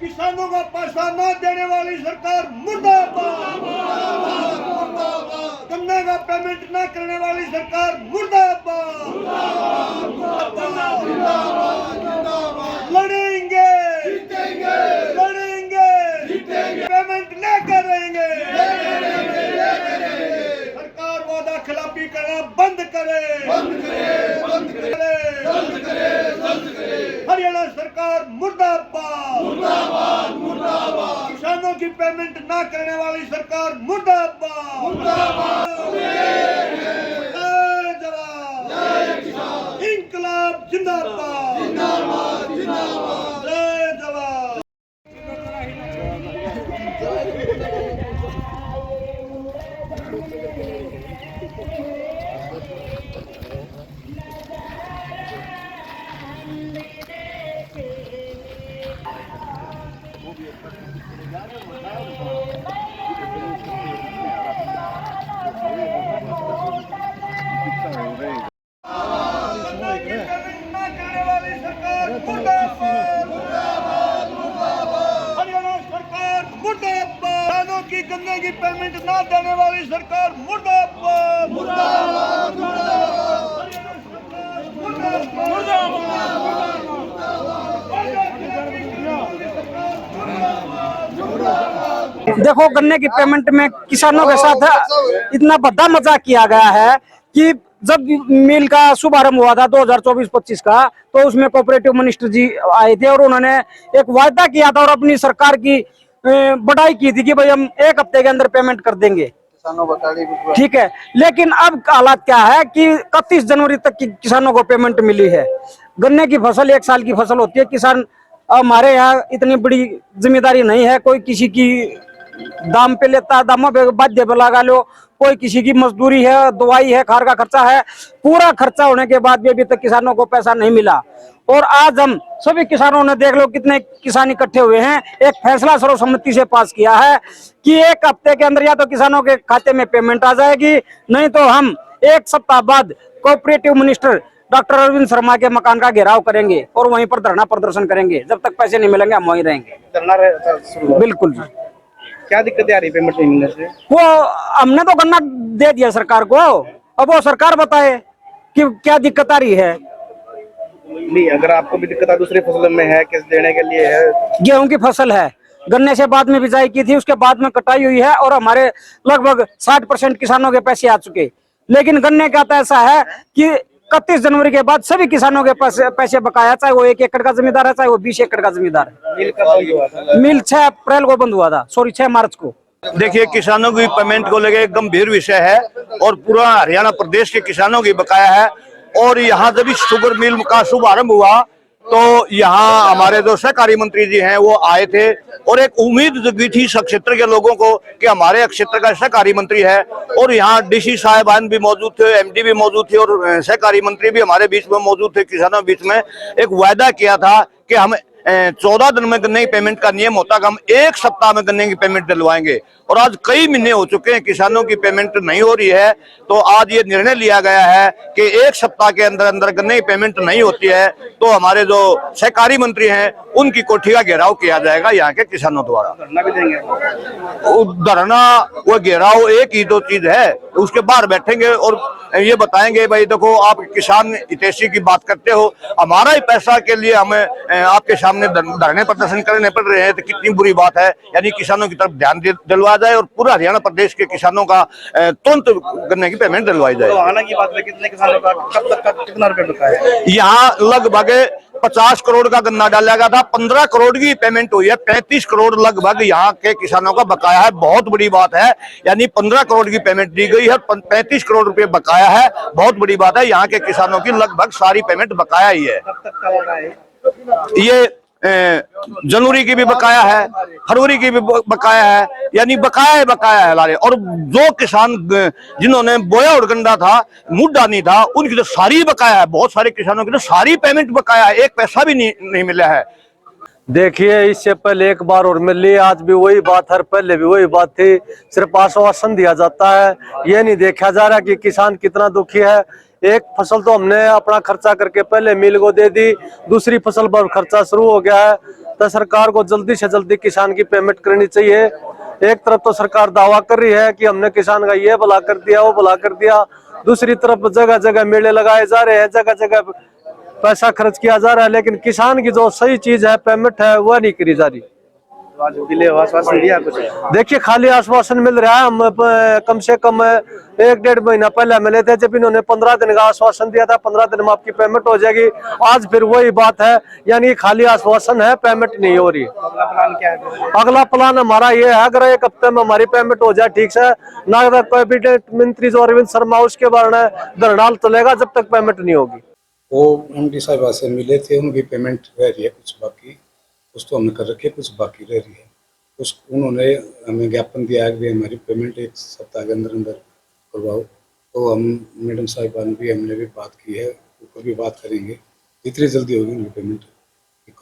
किसानों का पैसा न देने वाली सरकार मुर्दाबाद। गन्ने का पेमेंट न करने वाली सरकार मुर्दाबाद। लड़ेंगे लड़ेंगे पेमेंट लेकर रहेंगे। सरकार वादा खिलाफी करना बंद करे। हरियाणा सरकार मुर्दाबाद। किसानों की पेमेंट ना करने वाली सरकार मुर्दाबाद। जय जवान इंकलाब जिंदाबाद। जय जवान। हरियाणा सरकार मुर्दाबाद। की गन्ने की पेमेंट ना देने वाली सरकार मुर्दाबाद। देखो, गन्ने की पेमेंट में किसानों के साथ इतना बड़ा मजाक किया गया है कि जब मिल का शुभारंभ हुआ था 2024-25 का, तो उसमें कोऑपरेटिव मिनिस्टर जी आए थे और उन्होंने एक वायदा किया था और अपनी सरकार की बड़ाई की थी कि भाई हम 1 हफ्ते के अंदर पेमेंट कर देंगे। ठीक है, लेकिन अब हालात क्या है कि 31 जनवरी तक की किसानों को पेमेंट मिली है। गन्ने की फसल 1 साल की फसल होती है। किसान, हमारे यहाँ इतनी बड़ी जिम्मेदारी नहीं है, कोई किसी की दाम पे लेता है, दामों पे बाध्य पे लगा लो, कोई किसी की मजदूरी है, दवाई है, खार का खर्चा है। पूरा खर्चा होने के बाद भी अभी तक किसानों को पैसा नहीं मिला। और आज हम सभी किसानों ने, देख लो कितने किसान इकट्ठे हुए हैं, एक फैसला सर्वसम्मति से पास किया है कि 1 हफ्ते के अंदर या तो किसानों के खाते में पेमेंट आ जाएगी, नहीं तो हम 1 सप्ताह बाद cooperative minister doctor Arvind Sharma के मकान का घेराव करेंगे और वहीं पर धरना प्रदर्शन करेंगे। जब तक पैसे नहीं मिलेंगे हम वहीं रहेंगे। बिल्कुल जी। क्या दिक्कतें आ रही पेमेंट नहीं मिलने से? वो हमने तो गन्ना दे दिया सरकार को, अब वो सरकार बताए कि क्या दिक्कत आ रही है। नहीं, अगर आपको भी दिक्कत दूसरी फसलों में है, किस देने के लिए है? गेहूं की फसल है, गन्ने से बाद में बिजाई की थी, उसके बाद में कटाई हुई है और हमारे लगभग 60% किसानों के पैसे आ चुके। लेकिन गन्ने का तो ऐसा है कि 31 जनवरी के बाद सभी किसानों के पैसे बकाया, चाहे वो 1 एकड़ का जमींदार है, चाहे वो 20 एकड़ का जमींदार है। मिल कब बंद हुआ था? मिल 6 अप्रैल को बंद हुआ था, 6 मार्च को। देखिए, किसानों की पेमेंट को लेकर एक गंभीर विषय है और पूरा हरियाणा प्रदेश के किसानों की बकाया है। और यहाँ जब शुगर मिल का शुभारंभ हुआ तो यहाँ हमारे जो सहकारी मंत्री जी हैं वो आए थे और एक उम्मीद जगी थी क्षेत्र के लोगों को कि हमारे क्षेत्र का सहकारी मंत्री है। और यहाँ डीसी साहिबान भी मौजूद थे, एमडी भी मौजूद थे और सहकारी मंत्री भी हमारे बीच में मौजूद थे। किसानों के बीच में एक वायदा किया था कि हम 14 दिन में गन्ने की पेमेंट का नियम होता है, हम 1 सप्ताह में गन्ने की पेमेंट दिलवाएंगे। और आज कई महीने हो चुके हैं, किसानों की पेमेंट नहीं हो रही है। तो आज ये निर्णय लिया गया है कि 1 सप्ताह के अंदर अंदर गन्ने की पेमेंट नहीं होती है तो हमारे जो सहकारी मंत्री हैं उनकी कोठी का घेराव किया जाएगा यहाँ के किसानों द्वारा। धरना भी देंगे? धरना वो घेराव एक ही 2 चीज है, उसके बाहर बैठेंगे और ये बताएंगे भाई देखो, आप किसान हितैषी की बात करते हो, हमारा ही पैसा के लिए हमें आपके सामने धरने प्रदर्शन करने पड़ रहे हैं, तो कितनी बुरी बात है। यानी किसानों की तरफ ध्यान दिलवा जाए और पूरा हरियाणा प्रदेश के किसानों का तुरंत गन्ने की पेमेंट दिलवाई जाए। तो आना की बात है, कितने किसानों का कब तक का कितना रुपए बकाया है? यहाँ लगभग 50 करोड़ का गन्ना डाला गया था, 15 करोड़ की पेमेंट हुई है, 35 करोड़ लगभग यहाँ के किसानों का बकाया है। बहुत बड़ी बात है, यानी 15 करोड़ की पेमेंट दी गई है, 35 करोड़ रुपए बकाया है। बहुत बड़ी बात है, यहाँ के किसानों की लगभग सारी पेमेंट बकाया ही है। कब तक का बकाया है? ये जनवरी की भी बकाया है, फरवरी की भी बकाया है, यानी बकाया है लारे। और जो किसान जिन्होंने बोया और गंडा था, मुद्दा नहीं था, उनकी तो सारी बकाया है। बहुत सारे किसानों की तो सारी पेमेंट बकाया है, 1 पैसा भी नहीं मिला है। देखिए, इससे पहले एक बार और मिली, आज भी वही बात है, पहले भी वही बात थी। सिर्फ आश्वासन दिया जाता है, ये नहीं देखा जा रहा कि किसान कितना दुखी है। एक फसल तो हमने अपना खर्चा करके पहले मिल को दे दी, दूसरी फसल पर खर्चा शुरू हो गया है। तो सरकार को जल्दी से जल्दी किसान की पेमेंट करनी चाहिए। एक तरफ तो सरकार दावा कर रही है कि हमने किसान का ये भला कर दिया, वो भला कर दिया, दूसरी तरफ जगह जगह मेले लगाए जा रहे हैं, जगह जगह पैसा खर्च किया जा रहा है, लेकिन किसान की जो सही चीज है, पेमेंट है, वह नहीं करी जा रही। आज दिले आश्वासन दिया कुछ? देखिए खाली आश्वासन मिल रहा है। हम कम से कम 1-1.5 महीना पहले मिले थे, जब इन्होंने 15 दिन का आश्वासन दिया था, 15 दिन में आपकी पेमेंट हो जाएगी। आज फिर वही बात है, यानी खाली आश्वासन है, पेमेंट नहीं हो रही। अगला प्लान क्या है? अगला प्लान हमारा ये है, अगर 1 हफ्ते में हमारी पेमेंट हो जाए ठीक से, नागरिक कैबिनेट मंत्री जो अरविंद शर्मा, उसके बारे में धरना चलेगा जब तक पेमेंट नहीं होगी। वो एमडी साहिबा से मिले थे, उनकी पेमेंट रह रही है कुछ बाकी, कुछ तो हमने कर रखी है, कुछ बाकी रह रही है। उन्होंने हमें ज्ञापन दिया है कि हमारी पेमेंट 1 सप्ताह के अंदर अंदर करवाओ। तो हम मैडम साहिबान भी हमने भी बात की है, ऊपर भी बात करेंगे, जितनी जल्दी होगी उनकी पेमेंट